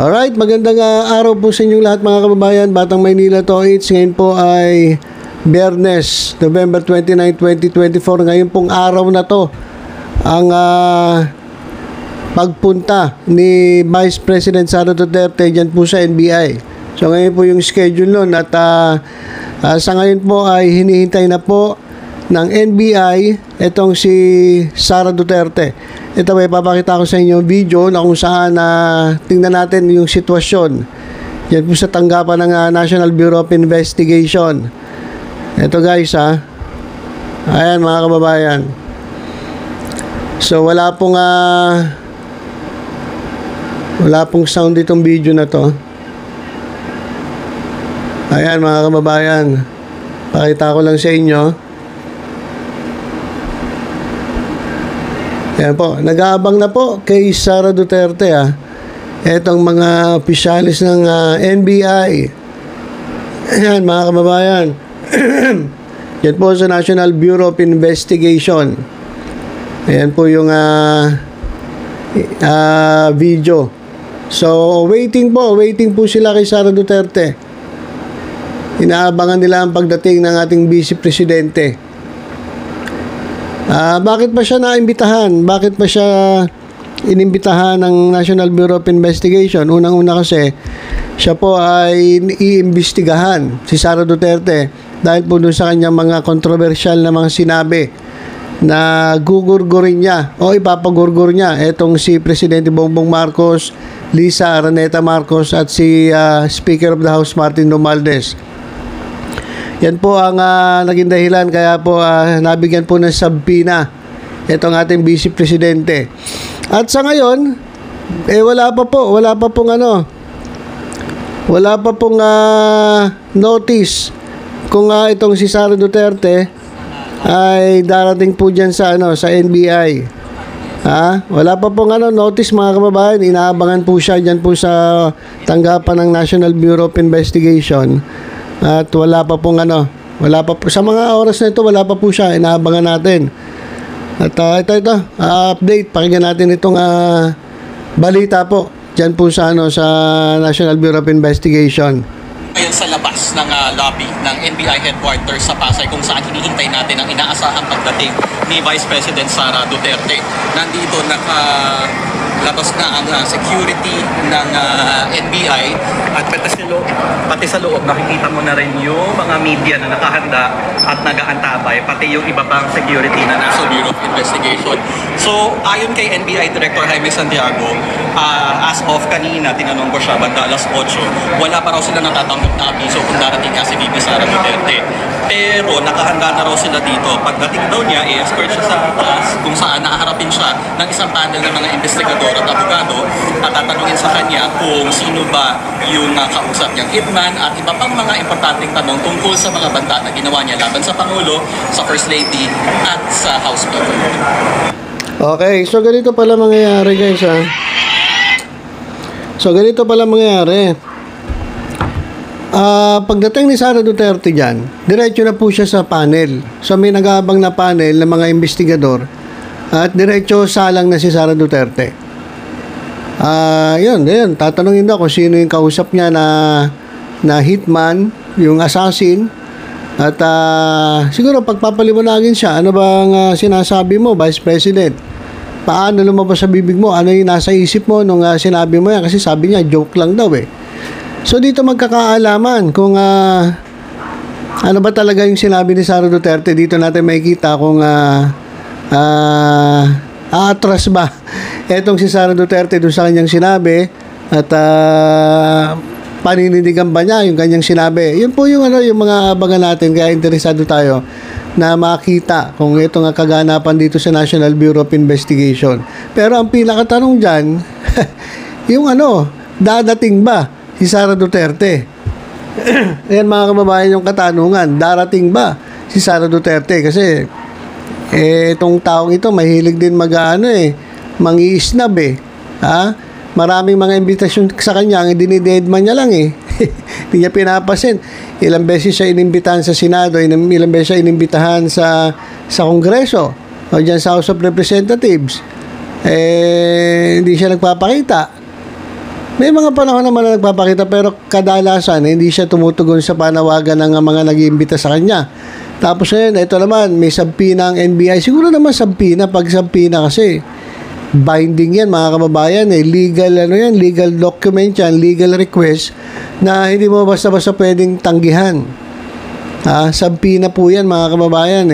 Alright, magandang araw po sa inyong lahat mga kababayan. Batang Maynila to it's. Ngayon po ay Biyernes, November 29, 2024. Ngayon pong araw na to ang pagpunta ni Vice President Sara Duterte dyan po sa NBI. So ngayon po yung schedule nun at sa ngayon po ay hinihintay na po ng NBI itong si Sara Duterte. Ito ay papakita ko sa inyo video na kung saan tingnan natin yung sitwasyon. Yan po sa tanggapan ng National Bureau of Investigation. Ito guys ayan mga kababayan. So wala pong sound itong video na to. Ayan mga kababayan, pakita ko lang sa inyo. Ayan po, nag-aabang na po kay Sara Duterte etong mga opisyalis ng NBI. Ayan mga kababayan. Yan po sa National Bureau of Investigation. Ayan po yung video. So waiting po sila kay Sara Duterte. Inaabangan nila ang pagdating ng ating Vice Presidente. Bakit pa siya naimbitahan? Bakit pa siya inimbitahan ng National Bureau of Investigation? Unang-una kasi, siya po ay iimbestigahan si Sara Duterte dahil po doon sa kanyang mga kontrobersyal na mga sinabi na gugurgurin niya o ipapagurgur niya etong si Presidente Bongbong Marcos, Lisa Araneta Marcos at si Speaker of the House Martin Romualdez. Yan po ang naging dahilan kaya po nabigyan po ng subpoena itong ating Vice Presidente. At sa ngayon, wala pa pong notice kung itong si Sara Duterte ay darating po dyan sa NBI. Wala pa pong notice mga kababayan. Inaabangan po siya dyan po sa tanggapan ng National Bureau of Investigation. At wala pa po sa mga oras na ito, wala pa po siya. Inaabangan natin. At ito update, pakinggan natin itong balita po diyan po sa sa National Bureau of Investigation. Ngayon sa labas ng lobby ng NBI headquarters sa Pasay kung saan hinihintay natin ang inaasahang pagdating ni Vice President Sara Duterte. Nandito labas na ang security ng NBI at pati sa loob nakikita mo na rin yung mga media na nakahanda at nag-aantabay, pati yung iba pang security na National Bureau of Investigation. So ayon kay NBI Director Jaime Santiago, as of kanina tinanong ko siya banda alas 8, wala pa raw sila natatanggap na abiso kung darating nga si VP Sara Duterte. Pero nakahanda na raw sila dito. Pagdating daw niya, i-escort siya sa taas kung saan nakaharapin siya ng isang panel ng mga investigador at abogado at tatanungin sa kanya kung sino ba yung kausap niyang hitman at iba pang mga importanteng tanong tungkol sa mga banta na ginawa niya laban sa Pangulo, sa First Lady at sa House Speaker. Okay, so ganito pala mangyayari guys pagdating ni Sara Duterte dyan, diretso na po siya sa panel. So may nag-aabang na panel ng mga investigador at diretso salang na si Sara Duterte. Yun, tatanungin daw kung sino yung kausap niya na hitman, yung assassin. At siguro pagpapaliwanagin siya, ano bang sinasabi mo, Vice President? Paano lumabas sa bibig mo? Ano yung nasa isip mo nung sinabi mo yan? Kasi sabi niya, joke lang daw So dito magkakaalaman kung ano ba talaga yung sinabi ni Sara Duterte. Dito natin makikita kung aatras ba etong si Sara Duterte doon sa kanyang sinabi at paninindigan ba niya yung kanyang sinabi. Yun po yung yung mga abangan natin, kaya interesado tayo na makita kung ito nga kaganapan dito sa National Bureau of Investigation. Pero ang pinakatanong dyan yung dadating ba si Sara Duterte? Ayan mga kababayan yung katanungan, darating ba si Sara Duterte? Kasi itong taong ito mahilig din mangi-snub maraming mga imbitasyon sa kanya, ang dinidedman niya lang hindi niya pinapasin. Ilang beses siya inimbitahan sa Senado, ilang beses siya inimbitahan sa Kongreso o dyan sa House of Representatives. Hindi siya nagpapakita. May mga panahon naman na nagpapakita pero kadalasan hindi siya tumutugon sa panawagan ng mga nag-iimbita sa kanya. Tapos ngayon, ito naman, may sabpina ang NBI. Siguro naman sabpina, pag sabpina kasi, binding yan mga kababayan. Legal, legal document yan, legal request na hindi mo basta-basta pwedeng tanggihan. Sabpina po yan mga kababayan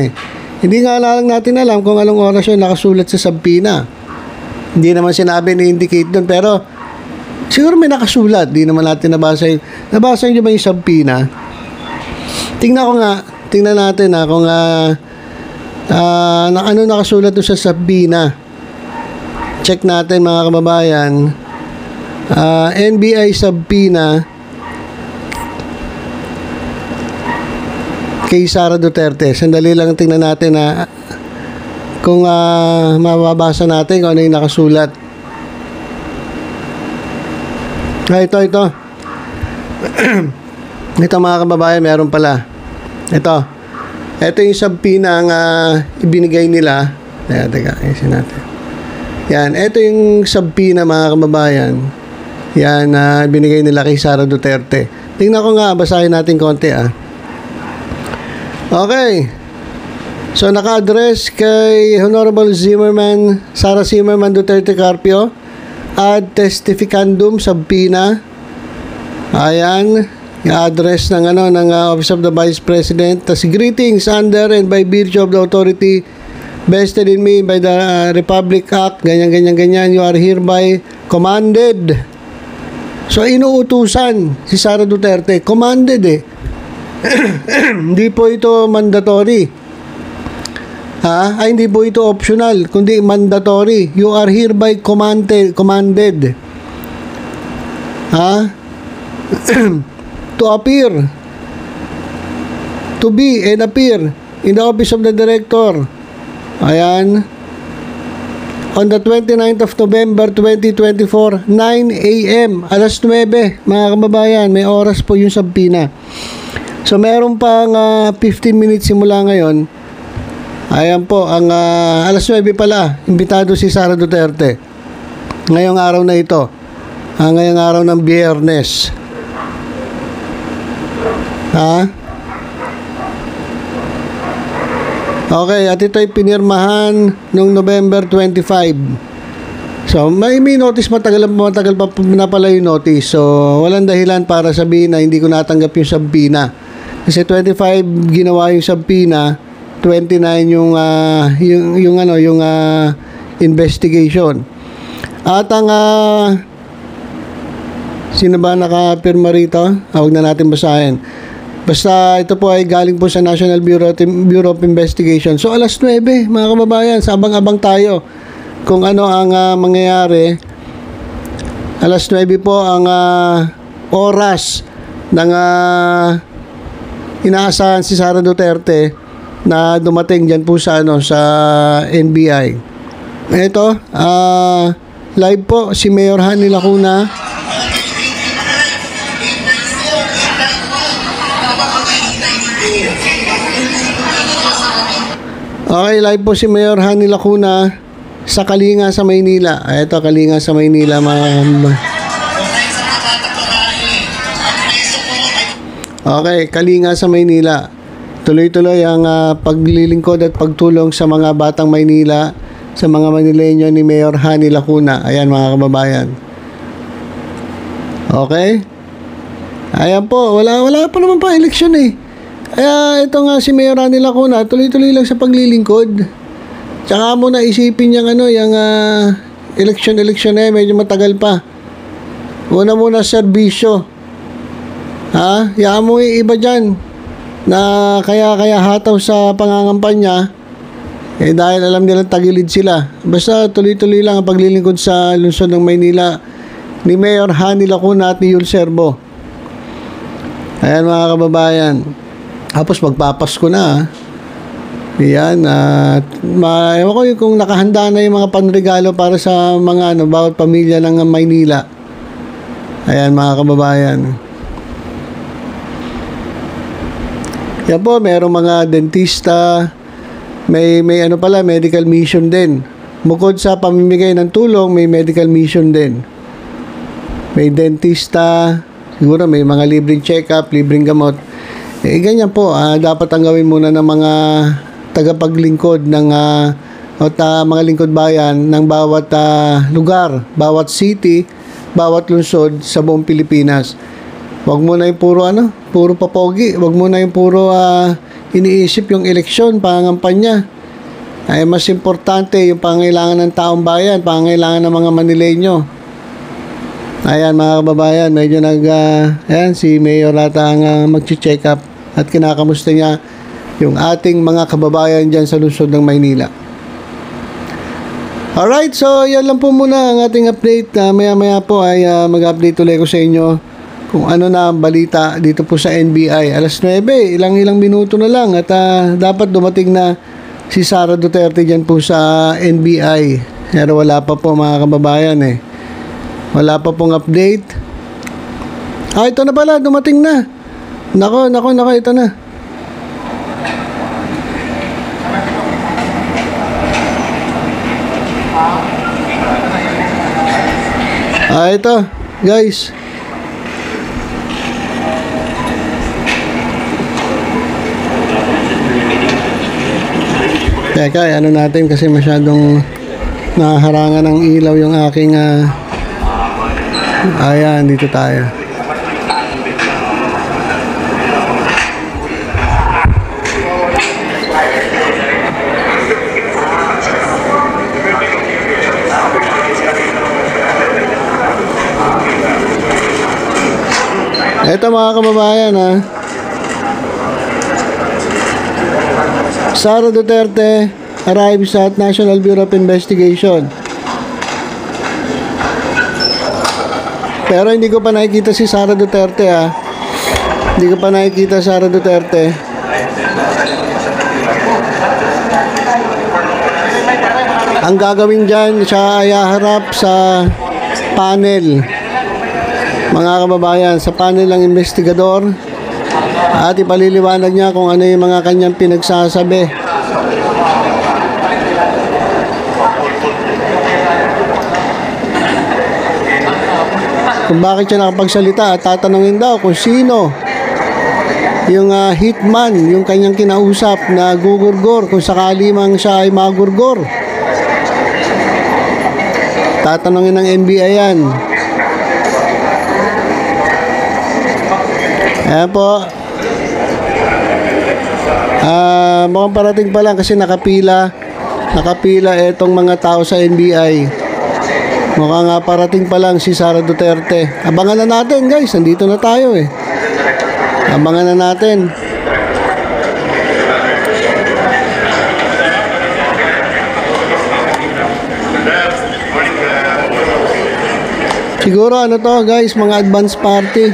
Hindi nga lang natin alam kung anong oras yun nakasulat sa sabpina. Hindi naman sinabi ni-indicate doon, pero siguro may nakasulat. Hindi naman natin nabasa yun. Nabasa nyo ba yung sabpina? Tingnan natin kung ano nakasulat doon sa sabpina. Check natin mga kababayan. NBI sabpina kay Sara Duterte. Sandali lang tingnan natin kung mababasa natin kung ano yung nakasulat. Ito. Ito mga kababayan, meron pala. Ito yung sabpina ang ibinigay nila. Teka, ayusin natin. Yan, ito yung sabpina mga kababayan. Yan, binigay nila kay Sara Duterte. Tingnan ko nga, basahin natin konti Okay. So, naka-address kay Honorable Sara Zimmerman Duterte Carpio ad testificandum sabpina. Ayan, yung address ng Office of the Vice President. Tas greetings under and by virtue of the authority vested in me by the Republic Act, ganyan, you are hereby commanded. So, inuutusan si Sara Duterte. Commanded Hindi po ito mandatory. Hindi po ito optional, kundi mandatory. You are hereby commanded. To appear, to be and appear in the office of the director. Ayan. On the 29th of November 2024, 9 a.m. Alas 9, mga kababayan, may oras po yung sabpina. So, meron pang 15 minutes simula ngayon. Ayan po, ang alas 9 pala, imbitado si Sara Duterte. Ngayong araw na ito. Ngayong araw ng Biyernes. Okay, at ito'y pinirmahan noong November 25. So, may notice, matagal pa na pala yung notice. So, walang dahilan para sabihin na hindi ko natanggap yung sabpina. Kasi 25 ginawa yung sabpina, 29 yung investigation. At ang sino ba nakapirma rito? Huwag na natin basahin. Basta ito po ay galing po sa National Bureau of Investigation. So alas 9, mga kababayan, sabang-abang tayo kung ano ang mangyayari. Alas 9 po ang oras ng inaasahan si Sara Duterte na dumating dyan po sa NBI. Ito, live po si Mayor Hanny Lacuna. Okay, live po si Mayor Hanny Lacuna sa Kalinga sa Maynila. Ito, Kalinga sa Maynila, Okay, Kalinga sa Maynila. Tuloy-tuloy ang paglilingkod at pagtulong sa mga batang Maynila, sa mga Manileño ni Mayor Hanny Lacuna. Ayan mga kababayan. Okay? Ayan po, wala pa naman pa eleksyon Kaya ito nga si Mayor Hanny Lacuna, tuloy-tuloy lang sa paglilingkod. Tsaka mo na isipin yung election medyo matagal pa. Una muna serbisyo. Yaan mo yung iba dyan na kaya hataw sa pangangampanya dahil alam nila tagilid sila. Basta tuloy-tuloy lang ang paglilingkod sa lungsod ng Maynila ni Mayor Hanny Lacuna at ni Yul Serbo. Ayan mga kababayan. Tapos magpapasko na Yan, ewan ko kung nakahanda na yung mga panregalo para sa mga bawat pamilya ng Maynila. Ayan mga kababayan. Yan po, mayroong mga dentista, may medical mission din. Bukod sa pamimigay ng tulong, may medical mission din. may dentista, siguro may mga libreng check-up, libreng gamot. Ganyan po, dapat ang gawin muna ng mga tagapaglingkod ng mga lingkod bayan ng bawat lugar, bawat city, bawat lungsod sa buong Pilipinas. Wag mo na yung puro papogi. Wag mo na yung puro iniisip yung eleksyon, pangangampanya. Ay mas importante yung pangailangan ng taong bayan, pangailangan ng mga Manileño. Ayan mga kababayan, medyo ayan, si Mayor ata ang mag-check up at kinakamusta niya yung ating mga kababayan dyan sa lungsod ng Maynila. Alright, so yan lang po muna ang ating update. Maya-maya po ay mag-update ulit ko sa inyo kung ano na ang balita dito po sa NBI. Alas 9, ilang minuto na lang at dapat dumating na si Sara Duterte dyan po sa NBI. Pero wala pa po mga kababayan eh. Wala pa pong update. Ito na pala, dumating na. Nako, ito na. Ito, guys. Teka, ano natin kasi masyadong naharangan ng ilaw yung aking ayan, dito tayo. Ito mga kababayan Sara Duterte arrives at National Bureau of Investigation. Pero hindi ko pa nakikita si Sara Duterte Hindi ko pa nakikita Sara Duterte. Ang gagawin dyan, siya ay haharap sa panel. Mga kababayan, sa panel ng investigador at ipaliliwanag niya kung ano yung mga kanyang pinagsasabi. Kung bakit siya nakapagsalita at tatanungin daw kung sino yung hitman, yung kanyang kinausap na gugurgor kung sakali mang siya ay magurgor. Tatanungin ng NBI yan. Ayan po. Mukhang parating pa lang kasi nakapila itong mga tao sa NBI. Mukhang parating pa lang si Sara Duterte. Abangan na natin guys, nandito na tayo eh. Abangan na natin. Siguro ano to guys, mga advance party.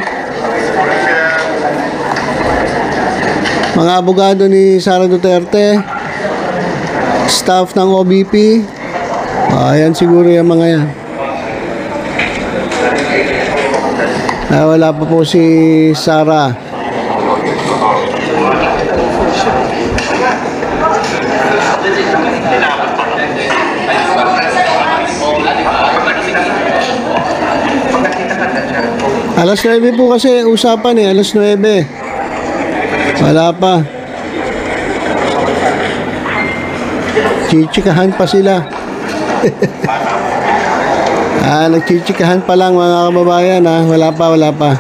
Mga abogado ni Sara Duterte, staff ng OBP. Ayan siguro yung mga yan. Wala pa po si Sara. Alas 9 po kasi usapan alas 9. Wala pa. Chichikahan pa sila. Nagchichikahan pa lang mga kababayan Wala pa.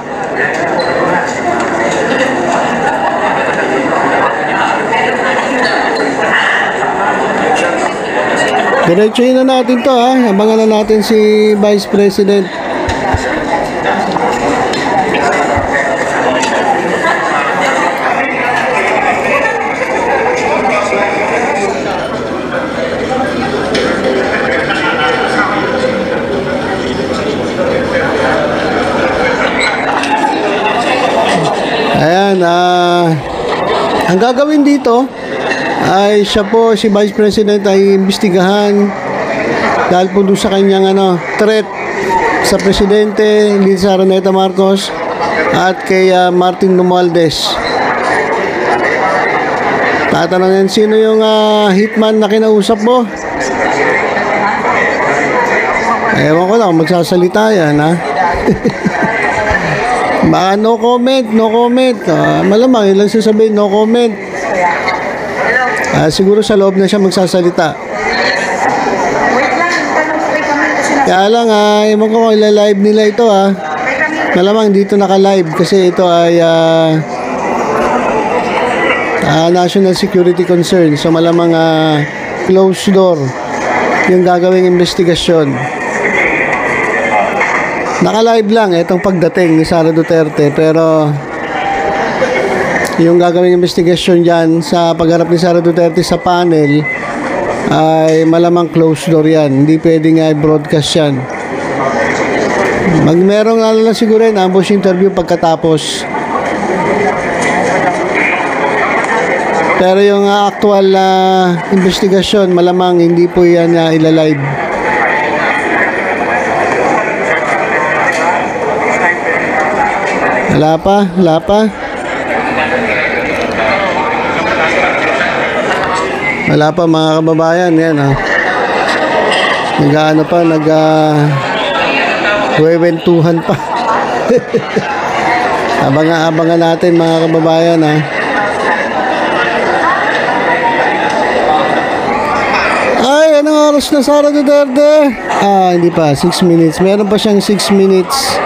Diretsuhin na natin to Abangan na natin si Vice President. Ayan, ang gagawin dito ay si Vice President ay imbestigahan dahil po doon sa kanyang threat sa Presidente Liza Araneta Marcos at kay Martin Romualdez. Tatanungin sino yung hitman na kinausap mo. Ewan ko lang magsasalita yan Baka no comment, no comment. Malamang yun lang sasabihin, no comment. Siguro sa loob na siya magsasalita. Kaya lang, ewan ko kung ila-live nila ito Malamang dito naka-live kasi ito ay national security concern. So malamang closed door yung gagawing investigasyon. Naka-live lang itong pagdating ni Sara Duterte, pero yung gagawing investigasyon dyan sa pagharap ni Sara Duterte sa panel ay malamang closed door yan. Hindi pwedeng i-broadcast yan. Merong lang siguro yun, ambush interview pagkatapos. Pero yung actual investigasyon, malamang hindi po yan ila-live. Wala pa. Wala pa mga kababayan, yan wewentuhan pa. Abangan natin mga kababayan Ay, anong oras na Sara Duterte? Hindi pa, 6 minutes. Meron pa siyang 6 minutes.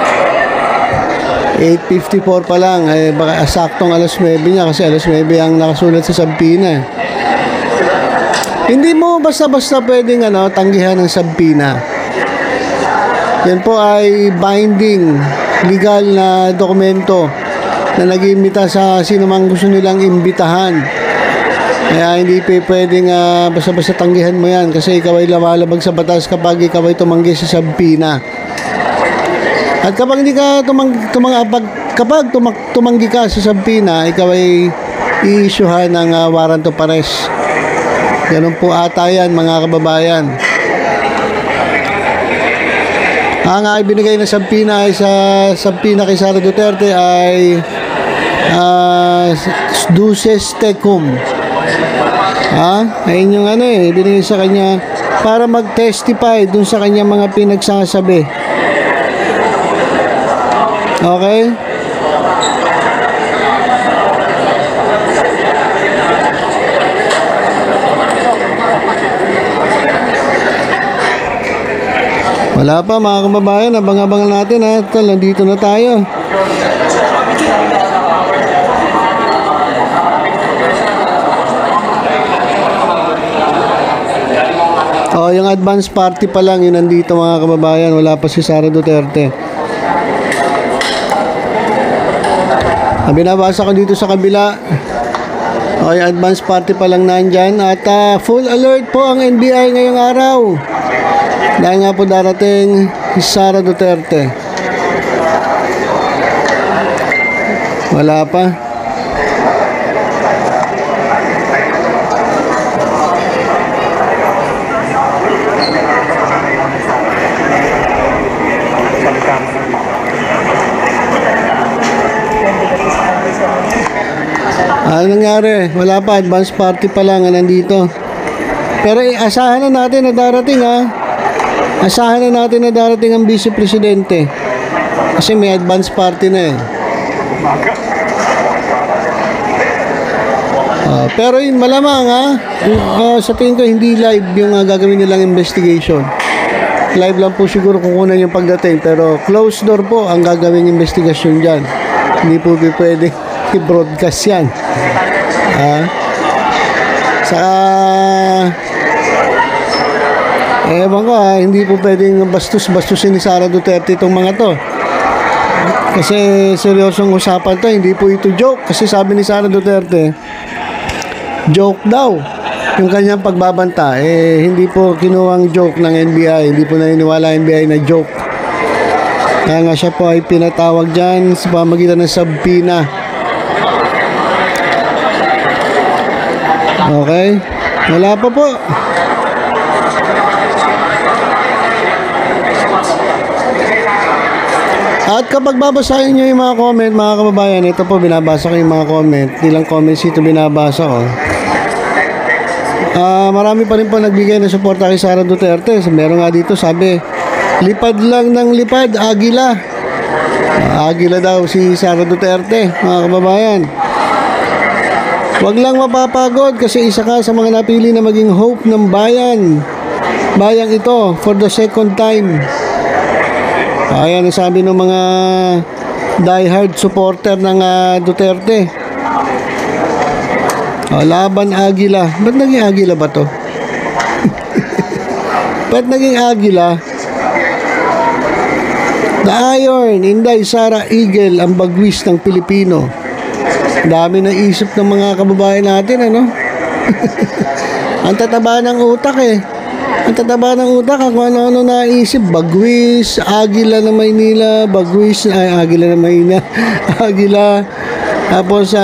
8:54 pa lang. Baka saktong alas 9 niya kasi alas 9 ang nakasulat sa sabpina. Hindi mo basta-basta pwedeng tanggihan ng sabpina. Yan po ay binding, legal na dokumento na nag-iimbita sa sino mang gusto nilang imbitahan. Kaya hindi pwedeng basta-basta tanggihan mo yan kasi ikaw ay lumalabag sa batas kapag ikaw ay tumanggi sa sabpina. At kapag hindi ka tumanggi ka sa sabpina, ikaw ay i-issuehan ng warrant of arrest. Ganun po ata yan mga kababayan. Ang ibinigay na sabpina ay sa sabpina kay Sara Duterte ay duces tecum. Ayun yung ibinigay sa kanya para mag-testify dun sa kanya mga pinagsasabi. Okay? Wala pa mga kababayan, abang-abangan natin nandito na tayo. Yung advance party pa lang yun nandito mga kababayan, wala pa si Sara Duterte. Binabasa ko dito sa kabila. Yung advance party pa lang nandyan at full alert po ang NBI ngayong araw. Dahil nga po darating si Sara Duterte. Wala pa. Ano nangyari? Wala pa. Advance party pa lang nandito. Pero asahan na natin na darating Asahan na natin na darating ang Vice Presidente. Kasi may advance party na pero yun malamang sa tingin ko hindi live yung gagawin nilang investigation. Live lang po siguro kukunan yung pagdating, pero closed door po ang gagawing investigation dyan. Hindi po pwede i-broadcast yan. Saka ewan ko hindi po pwedeng bastusin ni Sara Duterte itong mga to. Kasi seryosong usapan to, hindi po ito joke. Kasi sabi ni Sara Duterte, joke daw yung kanyang pagbabanta. Hindi po kinuwang joke ng NBI. Hindi po naniniwala ang NBI na joke. Kaya nga siya po ay pinatawag dyan sa pamagitan ng sabpina. Okay? Wala pa po. At kapag babasahin nyo yung mga comment, mga kababayan, ito po, binabasa ko yung mga comment. Ilang comments ito binabasa ko. Marami pa rin po nagbigay ng suporta kay Sara Duterte. Meron nga dito, sabi, lipad lang ng lipad, agila. Agila daw si Sara Duterte, mga kababayan. Huwag lang mapapagod kasi isa ka sa mga napili na maging hope ng bayan. Bayang ito for the second time. Ayan ang sabi ng mga diehard supporter ng Duterte. Laban Agila. Ba't naging Agila ba to? Ba't naging Agila? The Iron, Inday Sara Eagle, ang bagwis ng Pilipino. Dami na isip ng mga kababayan natin, ano? Ang tataba ng utak eh. Ang tataba ng utak, kung ano-ano naisip. Bagwis, Agila ng Maynila, Bagwis, Agila ng Maynila, Agila, tapos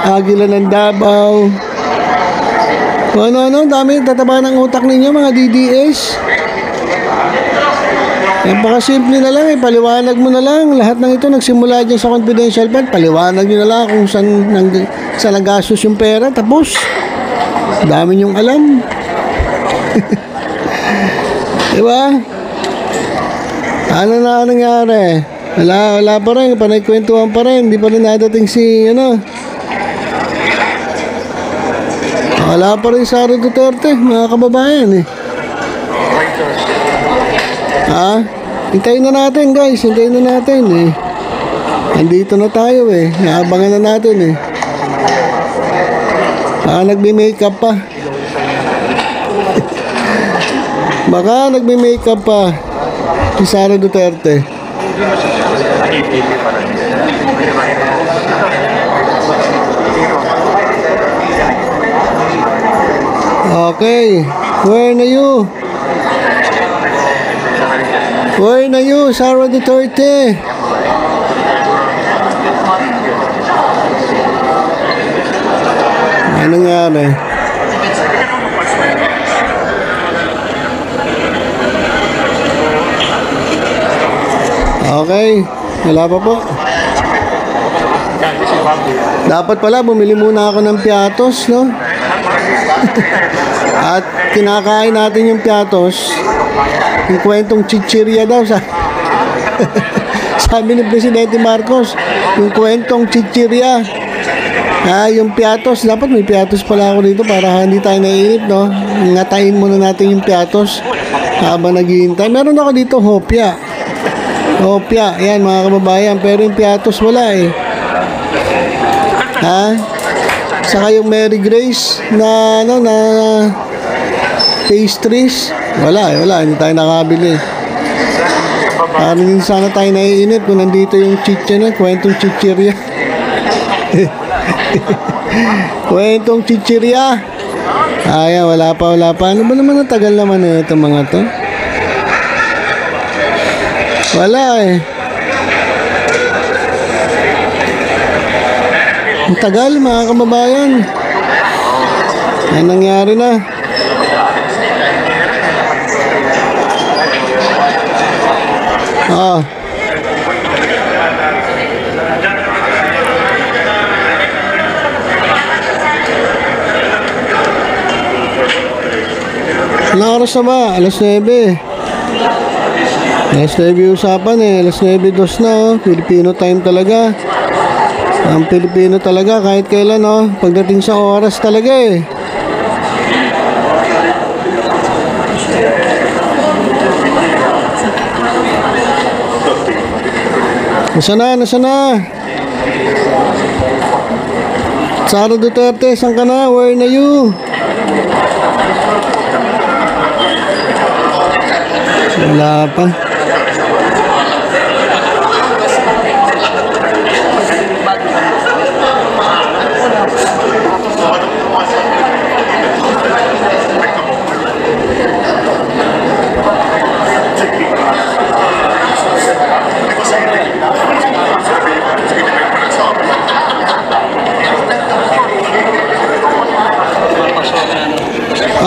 Agila ng Davao. Kung ano-ano, dami tataba ng utak ninyo, mga DDS. Napakasimple na lang eh, paliwanag mo na lang. Lahat ng ito nagsimula dyan sa confidential fund, paliwanag nyo na lang kung saan nagasos yung pera, tapos dami nyong alam. Diba? Ano na nangyari? Wala pa rin, panagkwentuhan pa rin, di pa rin nadating si wala pa rin Sara Duterte, mga kababayan eh. Hintayin na natin guys, hintayin na natin eh. Andito na tayo eh, naabangan na natin eh. Nagme-makeup pa. Baka nagme-makeup pa si Sara Duterte. Okay, where na you? Where na you, Sara Duterte? Ano nangyari? Okay, wala pa po. Dapat pala bumili muna ako ng piatos, no? At kinakain natin yung piatos. Yung kwentong chichirya daw sabi ni Presidente Marcos, yung kwentong chichirya. Yung piatos, dapat may piatos pala ako dito para hindi tayo naiinip, no? Ngatayin muna natin yung piatos habang naghihintay. Meron ako dito hopya. Hopya, yan mga kababayan, pero yung piatos wala eh. Saka yung Mary Grace na pastries, wala, hindi tayo nakabili. Parang din sana tayo naiinip kung nandito yung kwentong chichirya. Kwentong chichirya. Ayan, wala pa. Ano ba naman ang tagal naman eh, itong mga to? Wala eh. Ang tagal mga kababayan. Ano nangyari na? Anong oras na ba? Alas 9. Alas 9 usapan eh. Alas 9:02 na oh. Filipino time talaga. Ang Pilipino talaga kahit kailan oh. Pagdating sa oras talaga eh. Nasaan na? Sara Duterte, saan ka na? Where na you? Wala pa.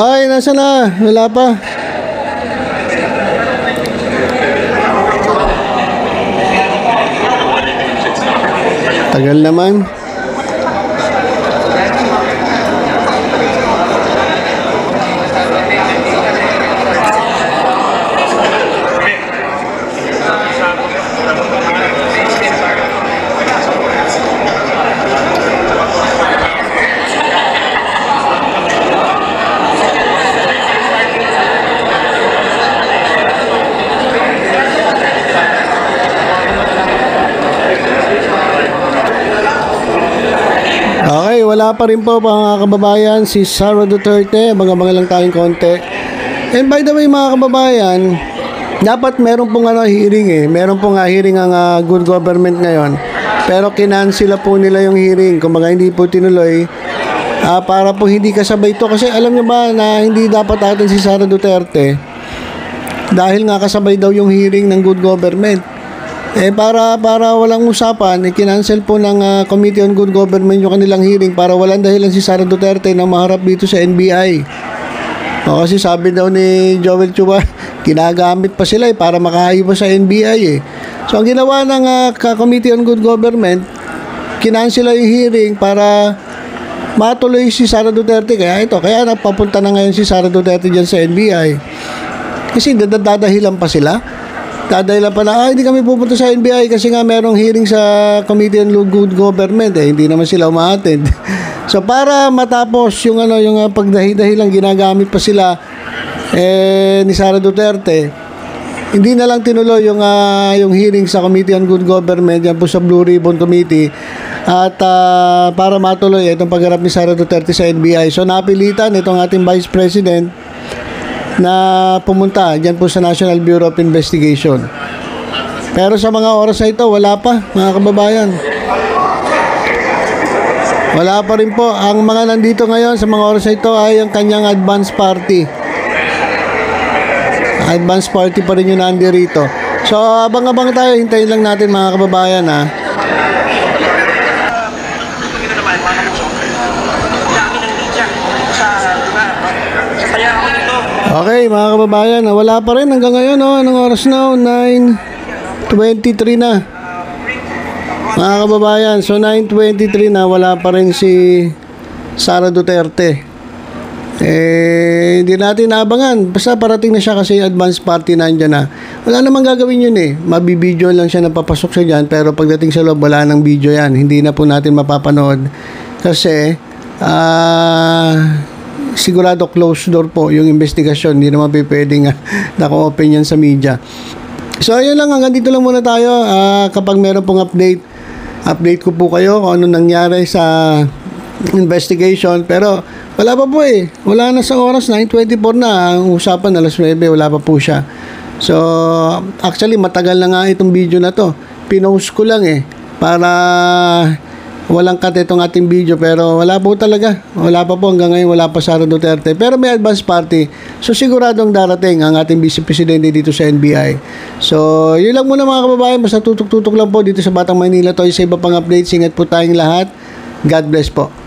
Ay, nasa na? Wala pa. Tagal naman. pa rin po mga kababayan si Sara Duterte. Mga lang tayong konti. And by the way mga kababayan, dapat meron pong hearing Meron pong hearing ang good government ngayon. Pero kinansila po nila yung hearing. Kumbaga hindi po tinuloy. Para po hindi kasabay ito. Kasi alam niyo ba na hindi dapat atin si Sara Duterte. Dahil nga kasabay daw yung hearing ng good government. Para walang usapan, kinancel po ng Committee on Good Government yung kanilang hearing para walang dahilan si Sara Duterte na maharap dito sa NBI. Kasi sabi daw ni Joel Chua, ginagamit pa sila para makaiwas sa NBI So ang ginawa ng Committee on Good Government, kinancel yung hearing para matuloy si Sara Duterte. Kaya napapunta na ngayon si Sara Duterte dyan sa NBI. Kasi dadahilan pa sila. Dadahilan pa na, hindi kami pupunta sa NBI kasi nga merong hearing sa Committee on Good Government. Hindi naman sila umaattend. So para matapos yung pagdahidahilang ginagamit pa sila ni Sara Duterte, hindi na lang tinuloy yung hearing sa Committee on Good Government yan po sa Blue Ribbon Committee at para matuloy itong pagharap ni Sara Duterte sa NBI. So napilitan itong ating Vice President na pumunta dyan po sa National Bureau of Investigation. Pero sa mga oras na ito, wala pa mga kababayan. Wala pa rin po. Ang mga nandito ngayon sa mga oras na ito ay ang kanyang advance party. Advance party pa rin yung nandirito. So abang-abang tayo, hintayin lang natin mga kababayan Okay mga kababayan, wala pa rin hanggang ngayon anong oras na? 9:23 na mga kababayan. So 9:23 na, wala pa rin si Sara Duterte. Hindi natin naabangan. Basta parating na siya kasi advance party nandiyan na. Wala namang gagawin yun mabibideo lang siya, napapasok siya dyan. Pero pagdating sa loob, wala nang video yan. Hindi na po natin mapapanood. Kasi sigurado closed door po yung investigasyon. Hindi naman pwedeng naka-open yan sa media. So ayun lang, hanggang dito lang muna tayo. Kapag meron pong update ko po kayo kung ano nangyari sa investigation. Pero wala pa po wala na sa oras, 9:24 na. Ang usapan alas 9, wala pa po siya. So actually matagal na nga itong video na to. Pinost ko lang para walang cut itong ating video, pero wala po talaga. Wala pa po hanggang ngayon, wala pa Sara Duterte. Pero may advance party. So siguradong darating ang ating Vice Presidente dito sa NBI. So yun lang muna mga kababayan. Basta tutok-tutok lang po dito sa Batang Maynila. To sa iba pang updates. Ingat po tayong lahat. God bless po.